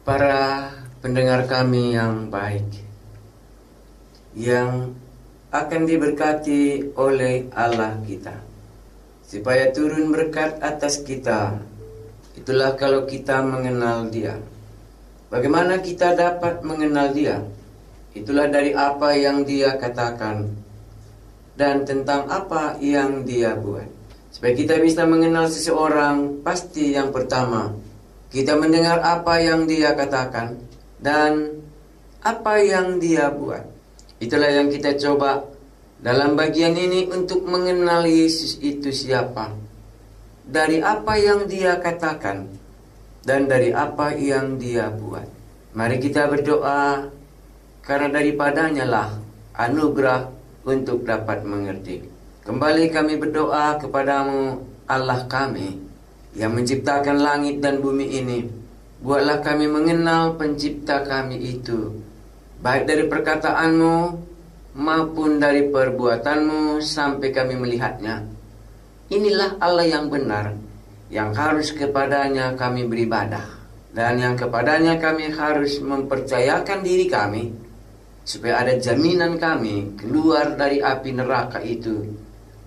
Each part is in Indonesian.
Para pendengar kami yang baik, yang akan diberkati oleh Allah kita, supaya turun berkat atas kita, itulah kalau kita mengenal Dia. Bagaimana kita dapat mengenal Dia? Itulah dari apa yang Dia katakan dan tentang apa yang Dia buat. Supaya kita bisa mengenal seseorang, pasti yang pertama kita mendengar apa yang Dia katakan dan apa yang Dia buat. Itulah yang kita coba dalam bagian ini untuk mengenal Yesus itu siapa, dari apa yang Dia katakan dan dari apa yang Dia buat. Mari kita berdoa, karena daripadanya lah anugerah untuk dapat mengerti. Kembali kami berdoa kepadamu, Allah kami yang menciptakan langit dan bumi ini. Buatlah kami mengenal pencipta kami itu, baik dari perkataanmu maupun dari perbuatanmu sampai kami melihatnya. Inilah Allah yang benar, yang harus kepadanya kami beribadah, dan yang kepadanya kami harus mempercayakan diri kami, supaya ada jaminan kami keluar dari api neraka itu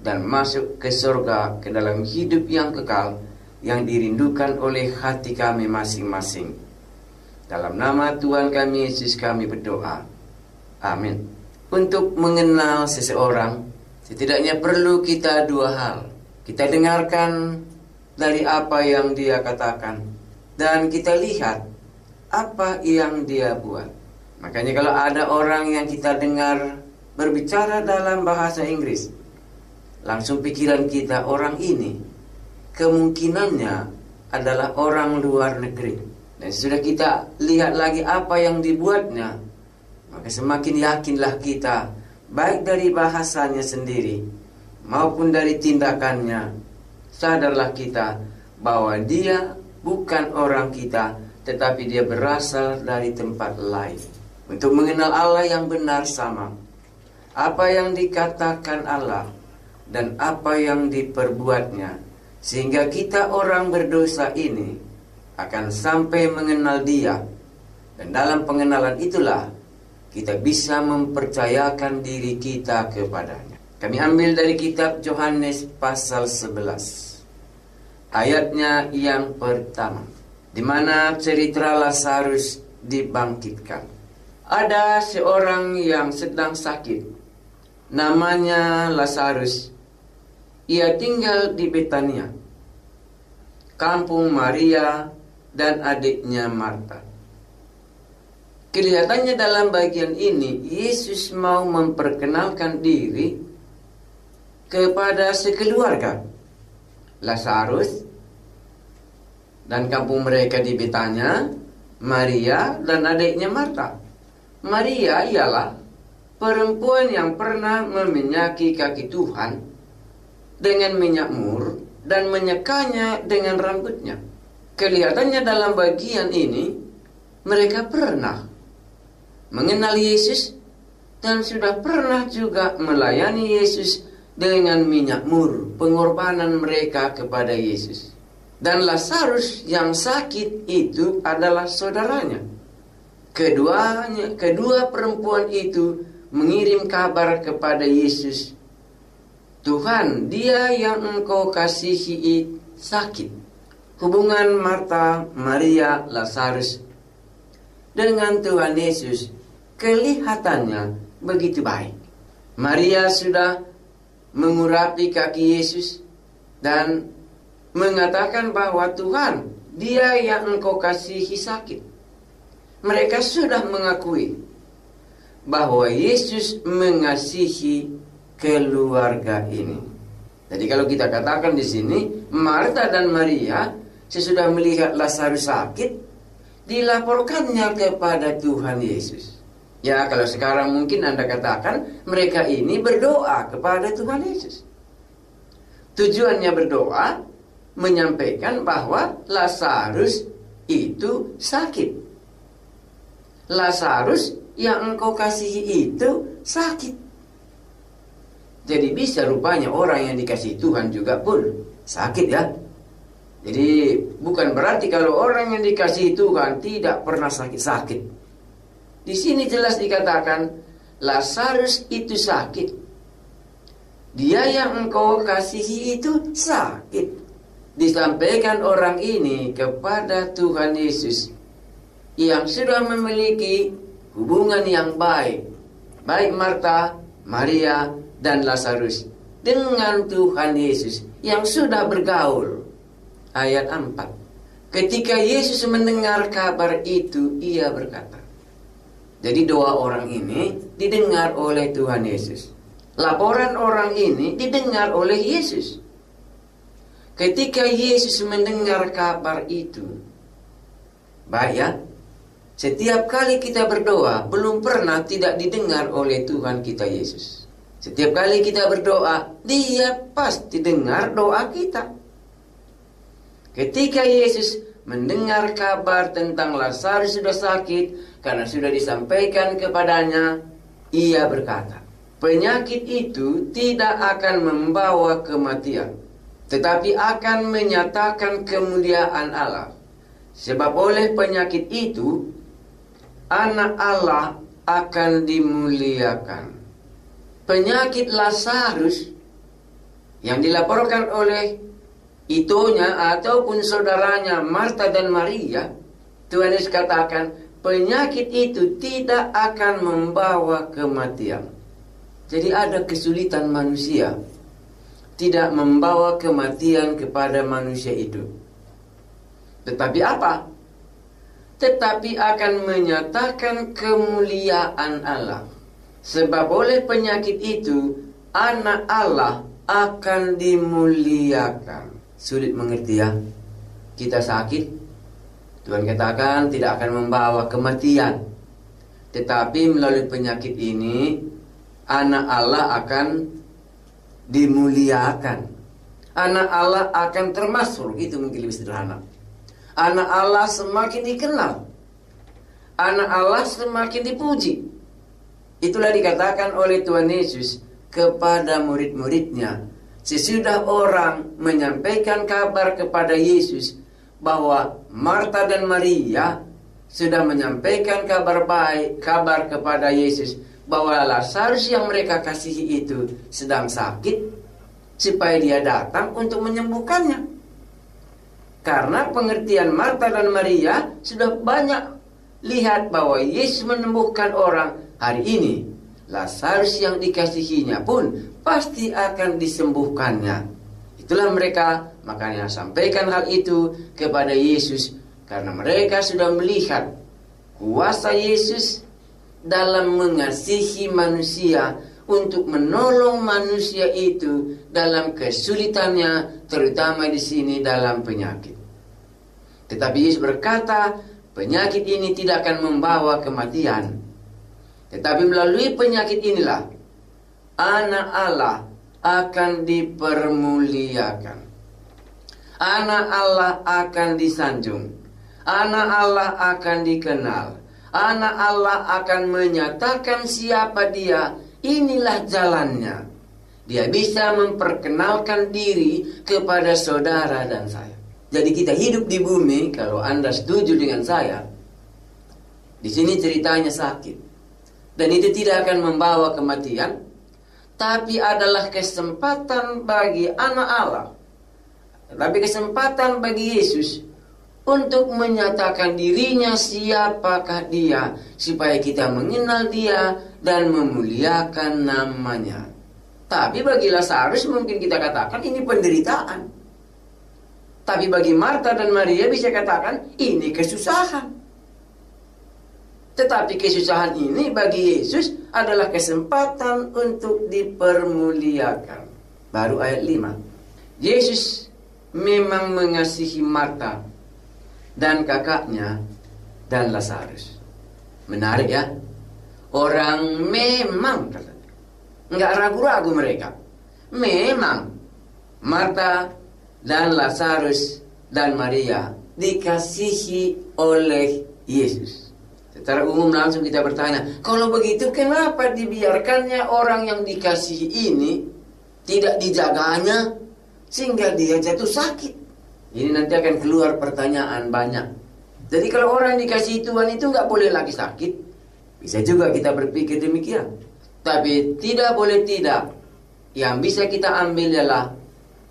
dan masuk ke surga, ke dalam hidup yang kekal yang dirindukan oleh hati kami masing-masing. Dalam nama Tuhan kami Yesus kami berdoa. Amin. Untuk mengenal seseorang, setidaknya perlu kita dua hal. Kita dengarkan dari apa yang dia katakan, dan kita lihat apa yang dia buat. Makanya kalau ada orang yang kita dengar berbicara dalam bahasa Inggris, langsung pikiran kita, orang ini kemungkinannya adalah orang luar negeri. Dan sudah kita lihat lagi apa yang dibuatnya, maka semakin yakinlah kita, baik dari bahasanya sendiri maupun dari tindakannya. Sadarlah kita bahwa dia bukan orang kita, tetapi dia berasal dari tempat lain. Untuk mengenal Allah yang benar sama, apa yang dikatakan Allah dan apa yang diperbuatnya, sehingga kita orang berdosa ini akan sampai mengenal Dia. Dan dalam pengenalan itulah kita bisa mempercayakan diri kita kepadanya. Kami ambil dari kitab Yohanes pasal 11, ayatnya yang pertama, di mana cerita Lazarus dibangkitkan. Ada seorang yang sedang sakit, namanya Lazarus. Ia tinggal di Betania, kampung Maria dan adiknya Marta. Kelihatannya dalam bagian ini Yesus mau memperkenalkan diri kepada sekeluarga, Lazarus dan kampung mereka di Betania, Maria dan adiknya Marta. Maria ialah perempuan yang pernah meminyaki kaki Tuhan dengan minyak mur dan menyekanya dengan rambutnya. Kelihatannya dalam bagian ini mereka pernah mengenal Yesus dan sudah pernah juga melayani Yesus dengan minyak mur, pengorbanan mereka kepada Yesus. Dan Lazarus yang sakit itu adalah saudaranya. Kedua perempuan itu mengirim kabar kepada Yesus, Tuhan, dia yang engkau kasihi sakit. Hubungan Marta, Maria, Lazarus dengan Tuhan Yesus kelihatannya begitu baik. Maria sudah mengurapi kaki Yesus dan mengatakan bahwa Tuhan, dia yang engkau kasihi sakit. Mereka sudah mengakui bahwa Yesus mengasihi keluarga ini. Jadi kalau kita katakan di sini, Marta dan Maria sesudah melihat Lazarus sakit, dilaporkannya kepada Tuhan Yesus. Ya, kalau sekarang mungkin Anda katakan mereka ini berdoa kepada Tuhan Yesus. Tujuannya berdoa menyampaikan bahwa Lazarus itu sakit. Lazarus yang engkau kasihi itu sakit. Jadi bisa rupanya orang yang dikasihi Tuhan juga pun sakit ya. Jadi bukan berarti kalau orang yang dikasihi Tuhan tidak pernah sakit-sakit. Di sini jelas dikatakan Lazarus itu sakit. Dia yang engkau kasihi itu sakit. Disampaikan orang ini kepada Tuhan Yesus yang sudah memiliki hubungan yang baik, baik Marta, Maria, dan Lazarus dengan Tuhan Yesus yang sudah bergaul. Ayat 4. Ketika Yesus mendengar kabar itu, ia berkata. Jadi doa orang ini didengar oleh Tuhan Yesus. Laporan orang ini didengar oleh Yesus. Ketika Yesus mendengar kabar itu, baik ya, setiap kali kita berdoa, belum pernah tidak didengar oleh Tuhan kita Yesus. Setiap kali kita berdoa, Dia pasti dengar doa kita. Ketika Yesus mendengar kabar tentang Lazarus sudah sakit, karena sudah disampaikan kepadanya, ia berkata, penyakit itu tidak akan membawa kematian, tetapi akan menyatakan kemuliaan Allah. Sebab oleh penyakit itu, anak Allah akan dimuliakan. Penyakit Lazarus yang dilaporkan oleh itunya ataupun saudaranya Marta dan Maria, Tuhan Yesus katakan penyakit itu tidak akan membawa kematian. Jadi ada kesulitan manusia tidak membawa kematian kepada manusia itu. Tetapi apa? Tetapi akan menyatakan kemuliaan Allah. Sebab oleh penyakit itu anak Allah akan dimuliakan. Sulit mengerti ya. Kita sakit, Tuhan katakan tidak akan membawa kematian. Tetapi melalui penyakit ini anak Allah akan dimuliakan. Anak Allah akan termasuk, itu mungkin lebih sederhana. Anak Allah semakin dikenal. Anak Allah semakin dipuji. Itulah dikatakan oleh Tuhan Yesus kepada murid-muridnya. Sesudah orang menyampaikan kabar kepada Yesus bahwa Marta dan Maria sudah menyampaikan kabar baik, kabar kepada Yesus bahwa Lazarus yang mereka kasihi itu sedang sakit, supaya dia datang untuk menyembuhkannya. Karena pengertian Marta dan Maria sudah banyak lihat bahwa Yesus menyembuhkan orang hari ini. Lazarus yang dikasihinya pun pasti akan disembuhkannya. Itulah mereka makanya sampaikan hal itu kepada Yesus, karena mereka sudah melihat kuasa Yesus dalam mengasihi manusia untuk menolong manusia itu dalam kesulitannya, terutama di sini dalam penyakit. Tetapi Yesus berkata, penyakit ini tidak akan membawa kematian. Tetapi melalui penyakit inilah anak Allah akan dipermuliakan. Anak Allah akan disanjung. Anak Allah akan dikenal. Anak Allah akan menyatakan siapa dia. Inilah jalannya. Dia bisa memperkenalkan diri kepada saudara dan saya. Jadi kita hidup di bumi, kalau Anda setuju dengan saya, di sini ceritanya sakit. Dan itu tidak akan membawa kematian, tapi adalah kesempatan bagi anak Allah. Tapi kesempatan bagi Yesus untuk menyatakan dirinya siapakah dia, supaya kita mengenal dia dan memuliakan namanya. Tapi bagi Lazarus mungkin kita katakan ini penderitaan. Tapi bagi Marta dan Maria bisa katakan ini kesusahan. Tetapi kesusahan ini bagi Yesus adalah kesempatan untuk dipermuliakan. Baru ayat 5. Yesus memang mengasihi Marta dan kakaknya dan Lazarus. Menarik ya. Orang memang, enggak ragu-ragu mereka. Memang Marta dan Lazarus dan Maria dikasihi oleh Yesus. Secara umum langsung kita bertanya, kalau begitu kenapa dibiarkannya orang yang dikasihi ini tidak dijaganya sehingga dia jatuh sakit? Ini nanti akan keluar pertanyaan banyak. Jadi kalau orang dikasih Tuhan itu nggak boleh lagi sakit. Bisa juga kita berpikir demikian. Tapi tidak boleh tidak. Yang bisa kita ambil adalah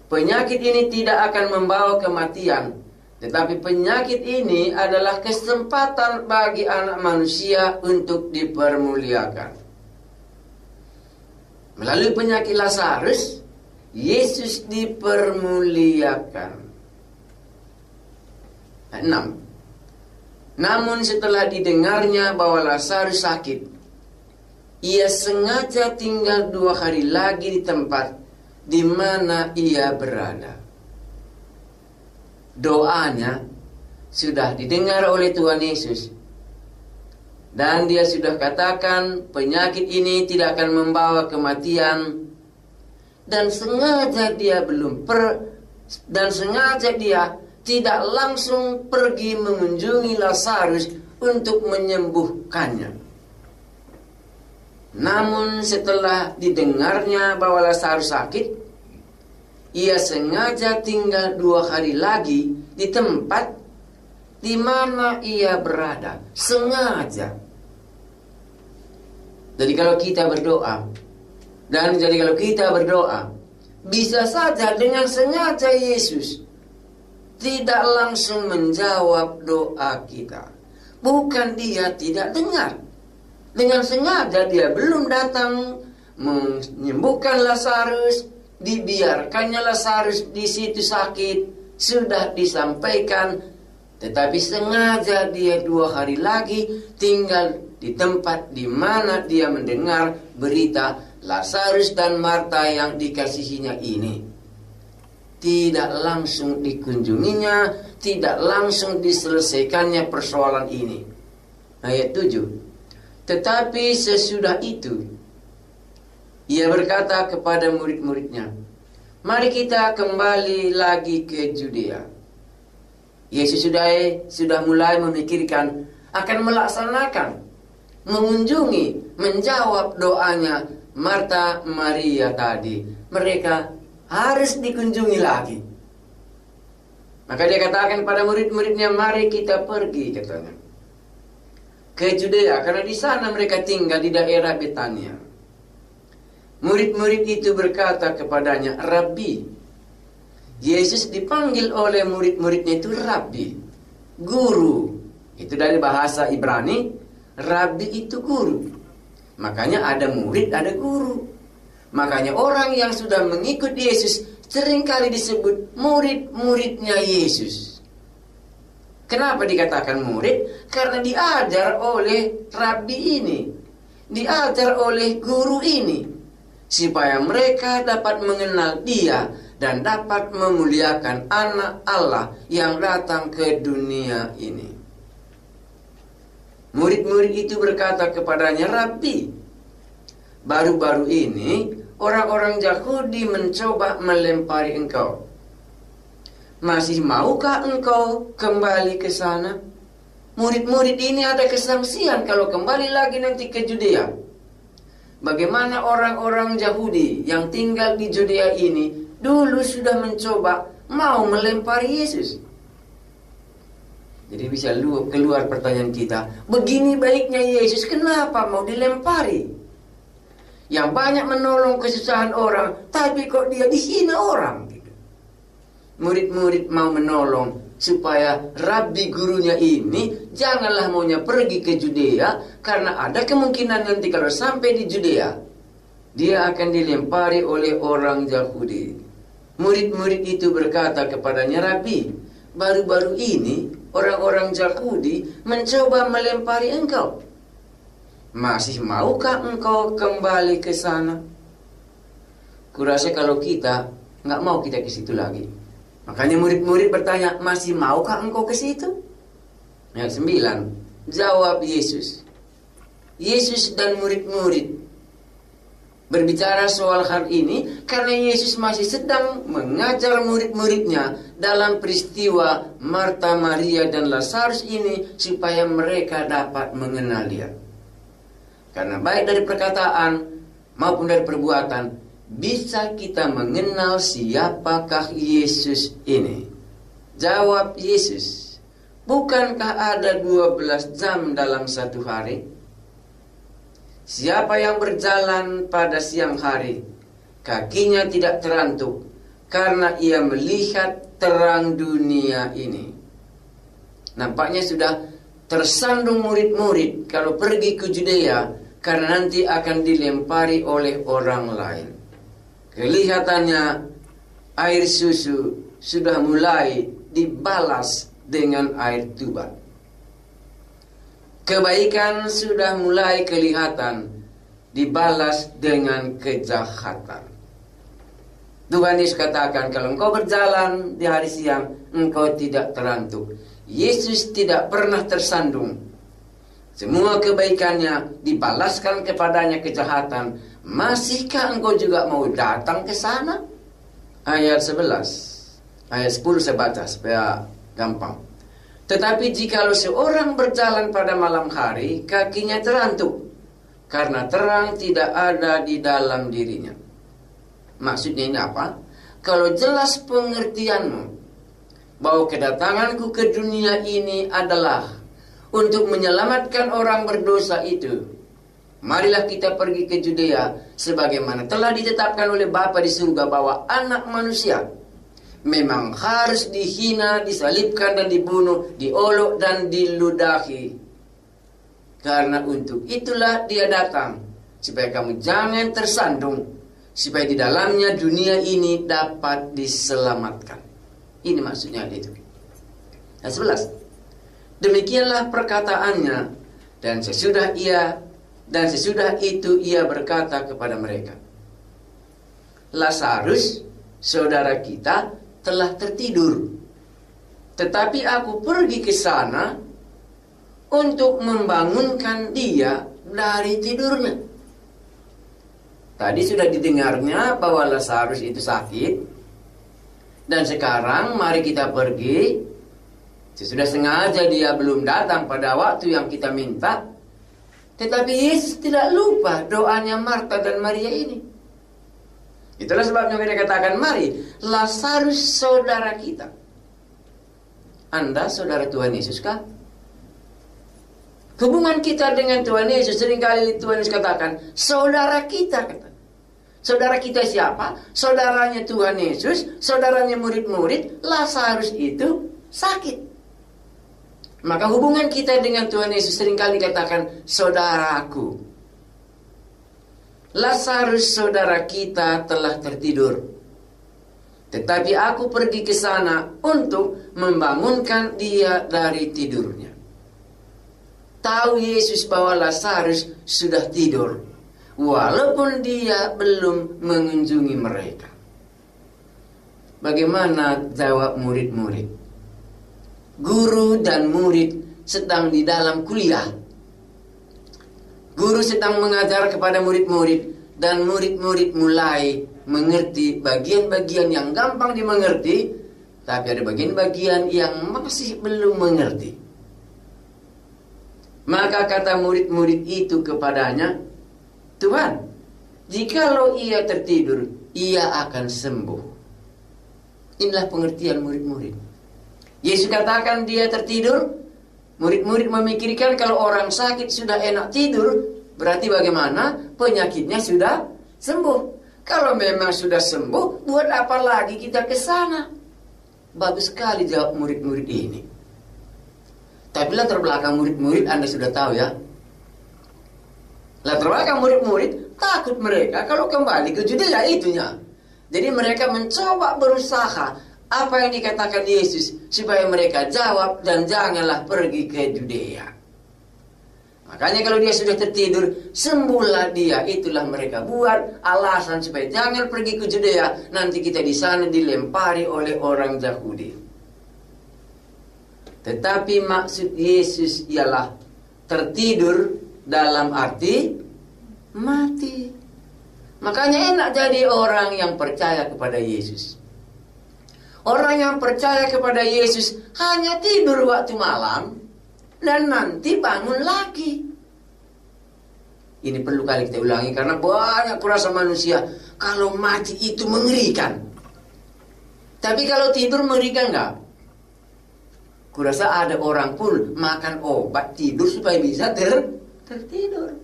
penyakit ini tidak akan membawa kematian. Tetapi penyakit ini adalah kesempatan bagi anak manusia untuk dipermuliakan. Melalui penyakit Lazarus, Yesus dipermuliakan. 6. Namun setelah didengarnya bahwa Lazarus sakit, ia sengaja tinggal 2 hari lagi di tempat di mana ia berada. Doanya sudah didengar oleh Tuhan Yesus. Dan dia sudah katakan penyakit ini tidak akan membawa kematian. Dan sengaja dia tidak langsung pergi mengunjungi Lazarus untuk menyembuhkannya. Namun setelah didengarnya bahwa Lazarus sakit, ia sengaja tinggal 2 hari lagi di tempat di mana ia berada. Sengaja. Jadi kalau kita berdoa, bisa saja dengan sengaja Yesus tidak langsung menjawab doa kita. Bukan dia tidak dengar. Dengan sengaja dia belum datang menyembuhkan Lazarus. Dibiarkannya Lazarus di situ sakit, sudah disampaikan, tetapi sengaja dia 2 hari lagi tinggal di tempat di mana dia mendengar berita Lazarus dan Marta yang dikasihinya ini. Tidak langsung dikunjunginya, tidak langsung diselesaikannya persoalan ini. Ayat 7. Tetapi sesudah itu ia berkata kepada murid-muridnya, mari kita kembali lagi ke Judea. Yesus sudah mulai memikirkan akan melaksanakan, mengunjungi, menjawab doanya Marta, Maria tadi. Mereka harus dikunjungi lagi. Maka dia katakan pada murid-muridnya, mari kita pergi, katanya, ke Judea, karena di sana mereka tinggal di daerah Betania. Murid-murid itu berkata kepadanya, Rabbi. Yesus dipanggil oleh murid-muridnya itu Rabbi, guru. Itu dari bahasa Ibrani, Rabbi itu guru. Makanya ada murid, ada guru. Makanya orang yang sudah mengikut Yesus seringkali disebut murid-muridnya Yesus. Kenapa dikatakan murid? Karena diajar oleh Rabbi ini, diajar oleh guru ini, supaya mereka dapat mengenal dia dan dapat memuliakan anak Allah yang datang ke dunia ini. Murid-murid itu berkata kepadanya, Rabbi, baru-baru ini orang-orang Yahudi mencoba melempari engkau. Masih maukah engkau kembali ke sana? Murid-murid ini ada kesangsian kalau kembali lagi nanti ke Judea. Bagaimana orang-orang Yahudi yang tinggal di Judea ini dulu sudah mencoba mau melempari Yesus. Jadi bisa keluar pertanyaan kita, begini baiknya Yesus, kenapa mau dilempari? Yang banyak menolong kesusahan orang, tapi kok dia dihina orang? Murid-murid mau menolong supaya Rabbi gurunya ini janganlah maunya pergi ke Judea, karena ada kemungkinan nanti kalau sampai di Judea dia akan dilempari oleh orang Yahudi. Murid-murid itu berkata kepadanya, Rabbi, baru-baru ini orang-orang Yahudi mencoba melempari engkau. Masih maukah engkau kembali ke sana? Kurasa kalau kita nggak mau kita ke situ lagi. Makanya murid-murid bertanya, masih maukah engkau ke situ? Ayat 9, jawab Yesus. Yesus dan murid-murid berbicara soal hal ini karena Yesus masih sedang mengajar murid-muridnya dalam peristiwa Marta, Maria, dan Lazarus ini supaya mereka dapat mengenal dia. Karena baik dari perkataan maupun dari perbuatan bisa kita mengenal siapakah Yesus ini. Jawab Yesus, bukankah ada 12 jam dalam satu hari? Siapa yang berjalan pada siang hari, kakinya tidak terantuk, karena ia melihat terang dunia ini. Nampaknya sudah tersandung murid-murid kalau pergi ke Judea, karena nanti akan dilempari oleh orang lain. Kelihatannya air susu sudah mulai dibalas dengan air tuba. Kebaikan sudah mulai kelihatan dibalas dengan kejahatan. Tuhan Yesus katakan, kalau engkau berjalan di hari siang, engkau tidak terantuk. Yesus tidak pernah tersandung. Semua kebaikannya dibalaskan kepadanya kejahatan. Masihkah engkau juga mau datang ke sana? Ayat 11. Ayat 10 saya baca supaya gampang. Tetapi jikalau seorang berjalan pada malam hari, kakinya terantuk, karena terang tidak ada di dalam dirinya. Maksudnya ini apa? Kalau jelas pengertianmu bahwa kedatanganku ke dunia ini adalah untuk menyelamatkan orang berdosa itu, marilah kita pergi ke Judea, sebagaimana telah ditetapkan oleh Bapa di surga bahwa anak manusia memang harus dihina, disalibkan dan dibunuh, diolok dan diludahi. Karena untuk itulah dia datang, supaya kamu jangan tersandung, supaya di dalamnya dunia ini dapat diselamatkan. Ini maksudnya itu. Ayat 11. Demikianlah perkataannya, dan sesudah itu ia berkata kepada mereka, Lazarus, saudara kita, telah tertidur, tetapi aku pergi ke sana untuk membangunkan dia dari tidurnya. Tadi sudah didengarnya bahwa Lazarus itu sakit, dan sekarang mari kita pergi. Sesudah sengaja dia belum datang pada waktu yang kita minta, tetapi Yesus tidak lupa doanya Marta dan Maria ini. Itulah sebabnya mereka katakan, mari, Lazarus saudara kita. Anda saudara Tuhan Yesus kah? Hubungan kita dengan Tuhan Yesus, seringkali Tuhan Yesus katakan, saudara kita. Saudara kita siapa? Saudaranya Tuhan Yesus, saudaranya murid-murid. Lazarus itu sakit. Maka hubungan kita dengan Tuhan Yesus seringkali katakan, saudaraku. Lazarus saudara kita telah tertidur, tetapi aku pergi ke sana untuk membangunkan dia dari tidurnya. Tahu Yesus bahwa Lazarus sudah tidur, walaupun dia belum mengunjungi mereka. Bagaimana jawab murid-murid? Guru dan murid sedang di dalam kuliah. Guru sedang mengajar kepada murid-murid, dan murid-murid mulai mengerti bagian-bagian yang gampang dimengerti, tapi ada bagian-bagian yang masih belum mengerti. Maka kata murid-murid itu kepadanya, Tuhan, jikalau ia tertidur, ia akan sembuh. Inilah pengertian murid-murid. Yesus katakan dia tertidur. Murid-murid memikirkan kalau orang sakit sudah enak tidur, berarti bagaimana? Penyakitnya sudah sembuh. Kalau memang sudah sembuh, buat apa lagi kita ke sana? Bagus sekali jawab murid-murid ini. Tapi latar belakang murid-murid Anda sudah tahu ya. Latar belakang murid-murid, takut mereka kalau kembali ke Judea itunya. Jadi mereka mencoba berusaha apa yang dikatakan Yesus, supaya mereka jawab dan janganlah pergi ke Judea. Makanya kalau dia sudah tertidur, sembuhlah dia. Itulah mereka buat alasan supaya jangan pergi ke Judea. Nanti kita di sana dilempari oleh orang Yahudi. Tetapi maksud Yesus ialah tertidur dalam arti mati. Makanya enak jadi orang yang percaya kepada Yesus. Orang yang percaya kepada Yesus hanya tidur waktu malam dan nanti bangun lagi. Ini perlu kali kita ulangi karena banyak kurasa manusia kalau mati itu mengerikan. Tapi kalau tidur mengerikan enggak? Kurasa ada orang pun makan obat tidur supaya bisa tertidur.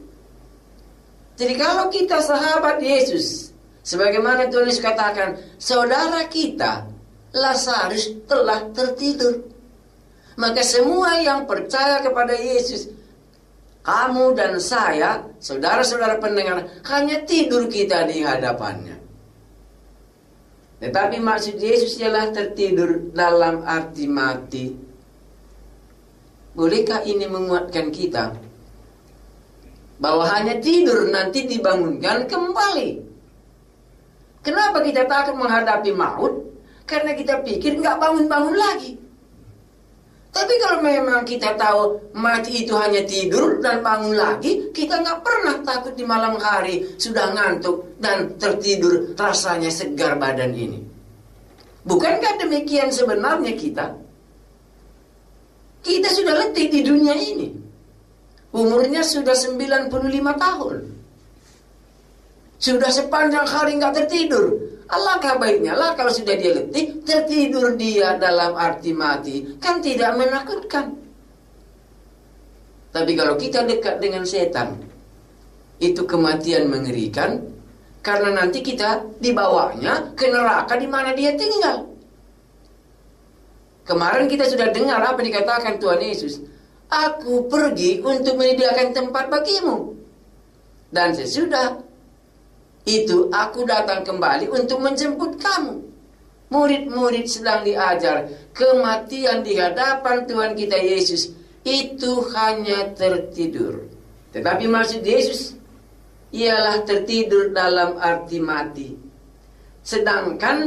Jadi kalau kita sahabat Yesus, sebagaimana Tuhan Yesus katakan, saudara kita Lazarus telah tertidur. Maka semua yang percaya kepada Yesus, kamu dan saya, saudara-saudara pendengar, hanya tidur kita di hadapannya. Tetapi maksud Yesus ialah tertidur dalam arti mati. Bolehkah ini menguatkan kita bahwa hanya tidur nanti dibangunkan kembali? Kenapa kita takut menghadapi maut? Karena kita pikir nggak bangun-bangun lagi. Tapi kalau memang kita tahu mati itu hanya tidur dan bangun lagi, kita nggak pernah takut di malam hari sudah ngantuk dan tertidur rasanya segar badan ini. Bukankah demikian sebenarnya kita? Kita sudah letih di dunia ini. Umurnya sudah 95 tahun. Sudah sepanjang hari nggak tertidur. Alangkah baiknya lah kalau sudah dia letih, tertidur dia dalam arti mati. Kan tidak menakutkan. Tapi kalau kita dekat dengan setan, itu kematian mengerikan. Karena nanti kita dibawanya ke neraka di mana dia tinggal. Kemarin kita sudah dengar apa dikatakan Tuhan Yesus. Aku pergi untuk menyediakan tempat bagimu. Dan sesudah itu aku datang kembali untuk menjemput kamu. Murid-murid sedang diajar. Kematian di hadapan Tuhan kita Yesus itu hanya tertidur. Tetapi maksud Yesus ialah tertidur dalam arti mati. Sedangkan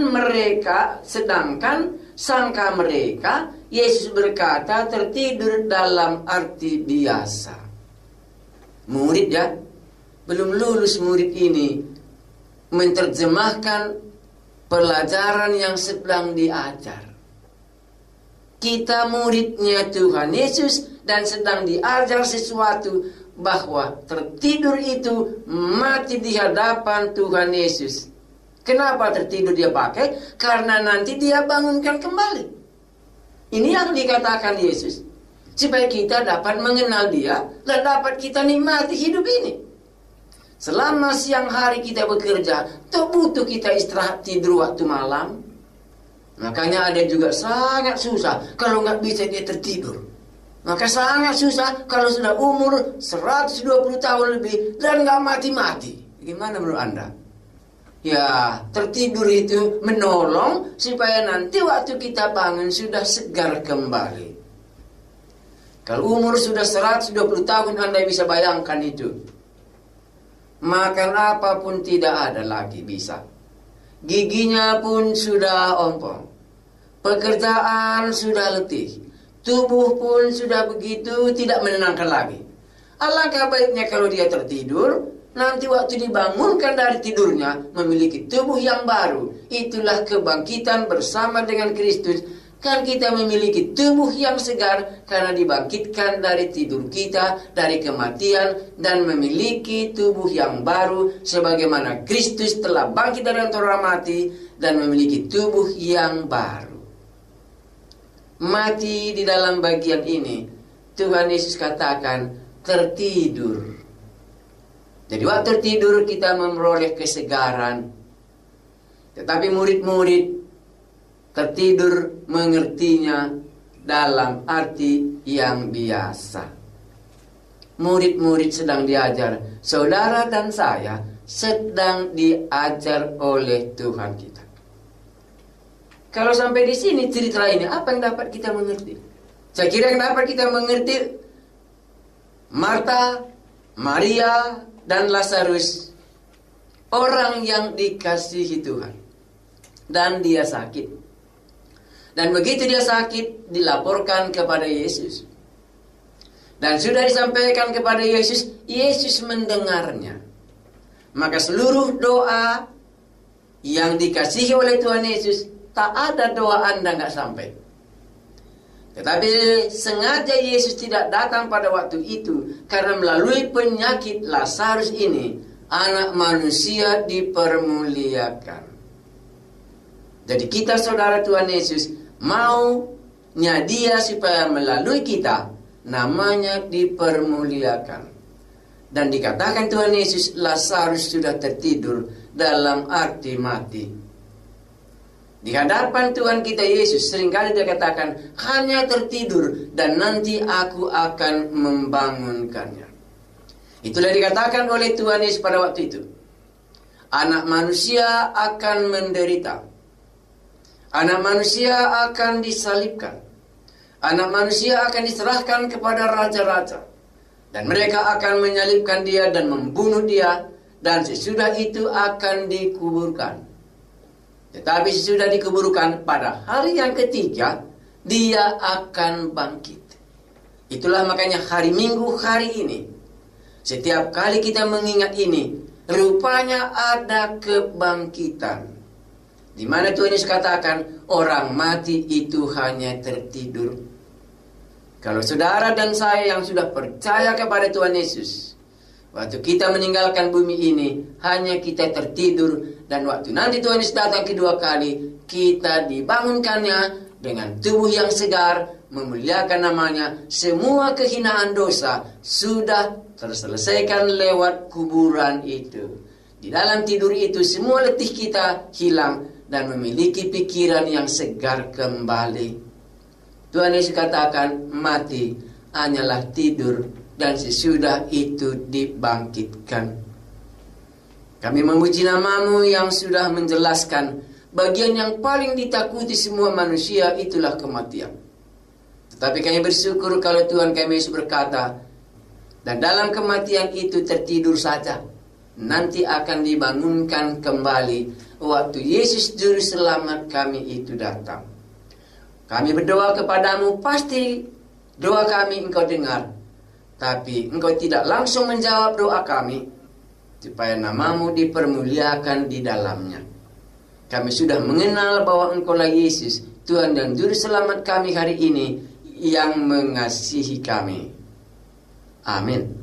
sangka mereka, Yesus berkata tertidur dalam arti biasa. Murid ya, belum lulus murid ini menerjemahkan pelajaran yang sedang diajar. Kita muridnya Tuhan Yesus dan sedang diajar sesuatu bahwa tertidur itu mati di hadapan Tuhan Yesus. Kenapa tertidur dia pakai? Karena nanti dia bangunkan kembali. Ini yang dikatakan Yesus. Supaya kita dapat mengenal dia dan dapat kita nikmati hidup ini. Selama siang hari kita bekerja, tak butuh kita istirahat tidur waktu malam. Makanya ada juga sangat susah kalau nggak bisa dia tertidur. Maka sangat susah kalau sudah umur 120 tahun lebih dan nggak mati-mati. Gimana menurut Anda? Ya, tertidur itu menolong supaya nanti waktu kita bangun sudah segar kembali. Kalau umur sudah 120 tahun Anda bisa bayangkan itu. Makan apapun tidak ada lagi bisa. Giginya pun sudah ompong. Pekerjaan sudah letih. Tubuh pun sudah begitu tidak menenangkan lagi. Alangkah baiknya kalau dia tertidur, nanti waktu dibangunkan dari tidurnya memiliki tubuh yang baru. Itulah kebangkitan bersama dengan Kristus. Kan kita memiliki tubuh yang segar karena dibangkitkan dari tidur kita, dari kematian, dan memiliki tubuh yang baru sebagaimana Kristus telah bangkit dari antara mati dan memiliki tubuh yang baru. Mati di dalam bagian ini Tuhan Yesus katakan tertidur. Jadi waktu tertidur kita memperoleh kesegaran. Tetapi murid-murid tertidur mengertinya dalam arti yang biasa. Murid-murid sedang diajar. Saudara dan saya sedang diajar oleh Tuhan kita. Kalau sampai di sini cerita ini, apa yang dapat kita mengerti? Saya kira yang dapat kita mengerti Marta, Maria, dan Lazarus, orang yang dikasihi Tuhan. Dan dia sakit. Dan begitu dia sakit, dilaporkan kepada Yesus. Dan sudah disampaikan kepada Yesus, Yesus mendengarnya. Maka seluruh doa yang dikasihi oleh Tuhan Yesus, tak ada doa Anda nggak sampai. Tetapi sengaja Yesus tidak datang pada waktu itu, karena melalui penyakit Lazarus ini, anak manusia dipermuliakan. Jadi kita saudara Tuhan Yesus mau Dia supaya melalui kita namanya dipermuliakan. Dan dikatakan Tuhan Yesus, Lazarus sudah tertidur, dalam arti mati. Di hadapan Tuhan kita Yesus seringkali dia katakan, hanya tertidur dan nanti aku akan membangunkannya. Itulah dikatakan oleh Tuhan Yesus pada waktu itu. Anak manusia akan menderita. Anak manusia akan disalibkan. Anak manusia akan diserahkan kepada raja-raja. Dan mereka akan menyalibkan dia dan membunuh dia. Dan sesudah itu akan dikuburkan. Tetapi sesudah dikuburkan, pada hari yang ketiga, dia akan bangkit. Itulah makanya hari Minggu hari ini, setiap kali kita mengingat ini, rupanya ada kebangkitan. Di mana Tuhan Yesus katakan, orang mati itu hanya tertidur. Kalau saudara dan saya yang sudah percaya kepada Tuhan Yesus, waktu kita meninggalkan bumi ini, hanya kita tertidur. Dan waktu nanti Tuhan Yesus datang kedua kali, kita dibangunkannya dengan tubuh yang segar, memuliakan namanya. Semua kehinaan dosa sudah terselesaikan lewat kuburan itu. Di dalam tidur itu semua letih kita hilang dan memiliki pikiran yang segar kembali. Tuhan Yesus katakan, mati hanyalah tidur dan sesudah itu dibangkitkan. Kami memuji namamu yang sudah menjelaskan bagian yang paling ditakuti semua manusia itulah kematian. Tetapi kami bersyukur kalau Tuhan kami Yesus berkata, dan dalam kematian itu tertidur saja, nanti akan dibangunkan kembali waktu Yesus Juru Selamat kami itu datang. Kami berdoa kepadamu, pasti doa kami engkau dengar. Tapi engkau tidak langsung menjawab doa kami, supaya namamu dipermuliakan di dalamnya. Kami sudah mengenal bahwa engkaulah Yesus, Tuhan dan Juru Selamat kami hari ini, yang mengasihi kami. Amin.